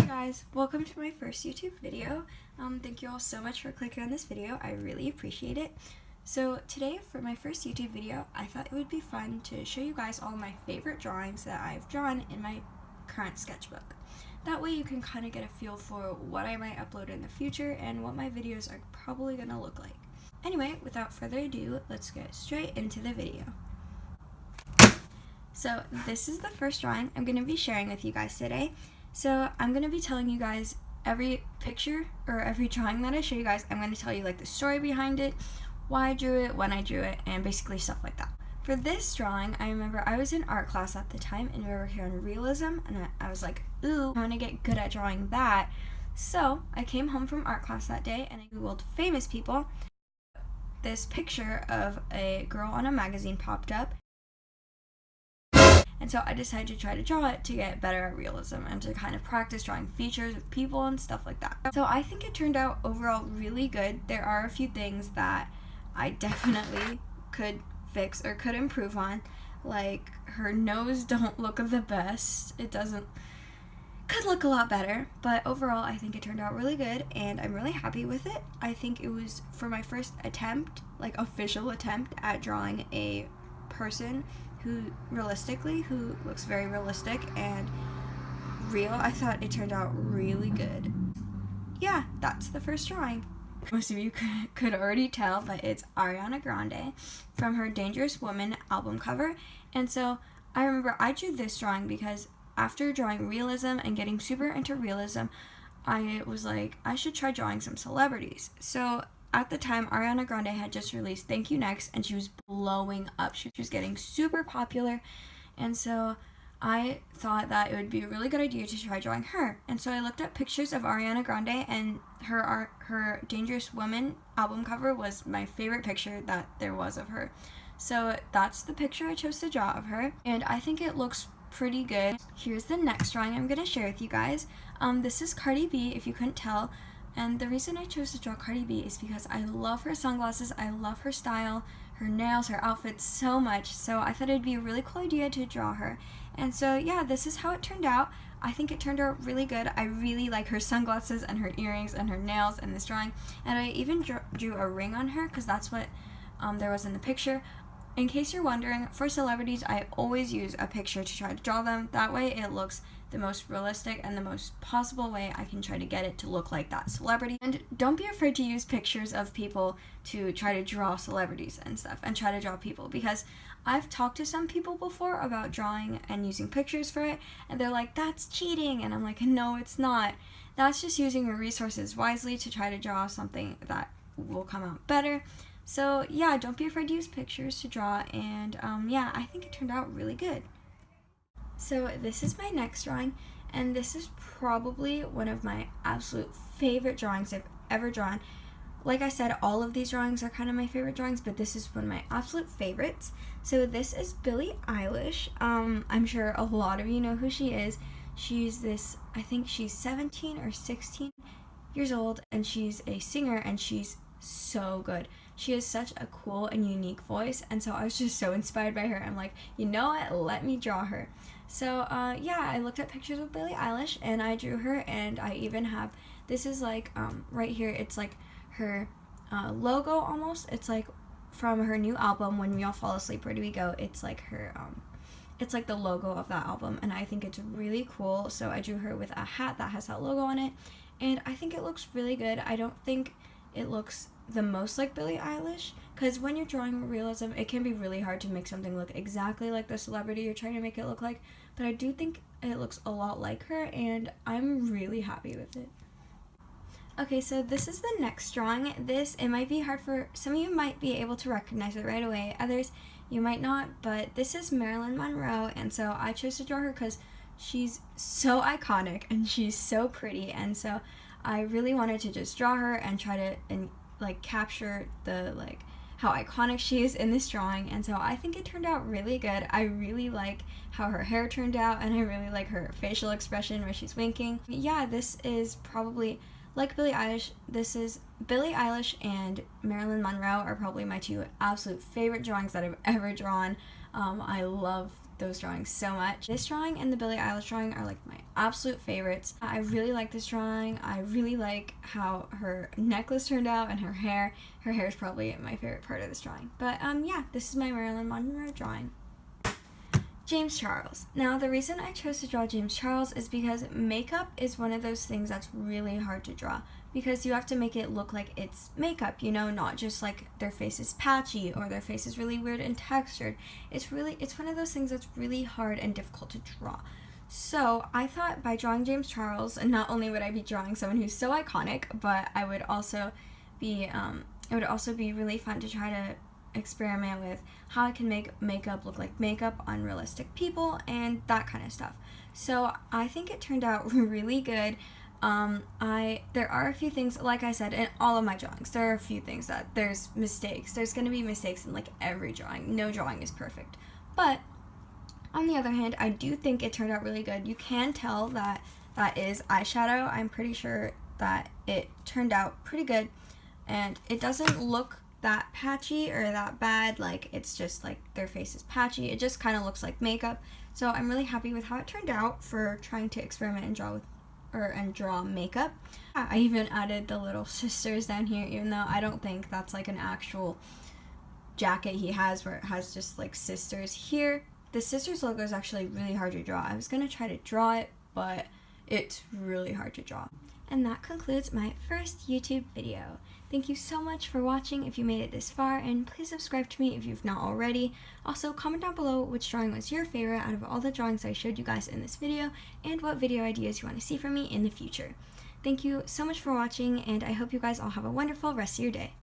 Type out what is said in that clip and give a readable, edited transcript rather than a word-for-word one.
Guys, welcome to my first YouTube video. Thank you all so much for clicking on this video. I really appreciate it. So today for my first YouTube video, I thought it would be fun to show you guys all my favorite drawings that I've drawn in my current sketchbook. That way you can kind of get a feel for what I might upload in the future and what my videos are probably going to look like. Anyway, without further ado, let's get straight into the video. So this is the first drawing I'm going to be sharing with you guys today. So I'm going to be telling you guys every picture or every drawing that I show you guys, I'm going to tell you like the story behind it, why I drew it, when I drew it, and basically stuff like that. For this drawing, I remember I was in art class at the time and we were working on realism, and I was like, ooh, I want to get good at drawing that. So I came home from art class that day and I googled famous people. This picture of a girl on a magazine popped up. And so I decided to try to draw it to get better at realism and to kind of practice drawing features of people and stuff like that. So I think it turned out overall really good. There are a few things that I definitely could fix or could improve on. Like her nose don't look the best. Could look a lot better, but overall I think it turned out really good and I'm really happy with it. I think it was for my first attempt, like official attempt at drawing a person who looks very realistic and real. I thought it turned out really good. Yeah, that's the first drawing. Most of you could already tell, but it's Ariana Grande from her Dangerous Woman album cover. And so I remember I drew this drawing because after drawing realism and getting super into realism, I was like, I should try drawing some celebrities. So at the time, Ariana Grande had just released Thank You Next, and she was blowing up. She was getting super popular, and so I thought that it would be a really good idea to try drawing her. And so I looked up pictures of Ariana Grande, and her Dangerous Woman album cover was my favorite picture that there was of her. So that's the picture I chose to draw of her, and I think it looks pretty good. Here's the next drawing I'm going to share with you guys. This is Cardi B, if you couldn't tell. And the reason I chose to draw Cardi B is because I love her sunglasses, I love her style, her nails, her outfits so much, so I thought it'd be a really cool idea to draw her. And so yeah, this is how it turned out. I think it turned out really good. I really like her sunglasses and her earrings and her nails in this drawing, and I even drew a ring on her because that's what there was in the picture. In case you're wondering, for celebrities, I always use a picture to try to draw them. That way it looks the most realistic and the most possible way I can try to get it to look like that celebrity. And don't be afraid to use pictures of people to try to draw celebrities and stuff and try to draw people, because I've talked to some people before about drawing and using pictures for it, and they're like, that's cheating, and I'm like, no, it's not. That's just using your resources wisely to try to draw something that will come out better. So yeah, don't be afraid to use pictures to draw, and yeah, I think it turned out really good. So this is my next drawing, and this is probably one of my absolute favorite drawings I've ever drawn. Like I said, all of these drawings are kind of my favorite drawings, but this is one of my absolute favorites. So this is Billie Ellish. I'm sure a lot of you know who she is. She's this, I think she's 17 or 16 years old, and she's a singer, and she's so good. She has such a cool and unique voice, and so I was just so inspired by her. I'm like, you know what, let me draw her. So yeah, I looked at pictures of Billie Eilish and I drew her, and I even have, this is like right here, it's like her logo almost. It's like from her new album, When We All Fall Asleep, Where Do We Go? It's like her it's like the logo of that album, and I think it's really cool. So I drew her with a hat that has that logo on it, and I think it looks really good. I don't think it looks the most like Billie Eilish, because when you're drawing realism, it can be really hard to make something look exactly like the celebrity you're trying to make it look like, but I do think it looks a lot like her, and I'm really happy with it. Okay, so this is the next drawing. It might be hard for some of you, might be able to recognize it right away, others you might not, but this is Marilyn Monroe, and so I chose to draw her because she's so iconic and she's so pretty, and so I really wanted to just draw her and try to capture the how iconic she is in this drawing, and so I think it turned out really good. I really like how her hair turned out, and I really like her facial expression where she's winking. Yeah, this is probably, like Billie Eilish, this is Billie Eilish and Marilyn Monroe are probably my two absolute favorite drawings that I've ever drawn. I love those drawings so much. This drawing and the Billie Eilish drawing are like my absolute favorites. I really like this drawing. I really like how her necklace turned out and her hair. Her hair is probably my favorite part of this drawing. But yeah, this is my Marilyn Monroe drawing. James Charles. Now, the reason I chose to draw James Charles is because makeup is one of those things that's really hard to draw, because you have to make it look like it's makeup, you know, not just like their face is patchy or their face is really weird and textured. It's one of those things that's really hard and difficult to draw. So I thought by drawing James Charles, and not only would I be drawing someone who's so iconic, but I would also be it would also be really fun to try to experiment with how I can make makeup look like makeup on realistic people and that kind of stuff. So I think it turned out really good. There are a few things, like I said, in all of my drawings, there are a few things that there's mistakes. There's going to be mistakes in like every drawing. No drawing is perfect. But on the other hand, I do think it turned out really good. You can tell that that is eyeshadow. I'm pretty sure that it turned out pretty good, and it doesn't look that patchy or that bad, like it's just like their face is patchy. It just kind of looks like makeup. So I'm really happy with how it turned out for trying to experiment and draw makeup. I even added the little sisters down here, even though I don't think that's like an actual jacket he has where it has just like sisters here. The sisters logo is actually really hard to draw. I was gonna try to draw it, but it's really hard to draw. And that concludes my first YouTube video. Thank you so much for watching if you made it this far, and please subscribe to me if you've not already. Also, comment down below which drawing was your favorite out of all the drawings I showed you guys in this video, and what video ideas you want to see from me in the future. Thank you so much for watching, and I hope you guys all have a wonderful rest of your day.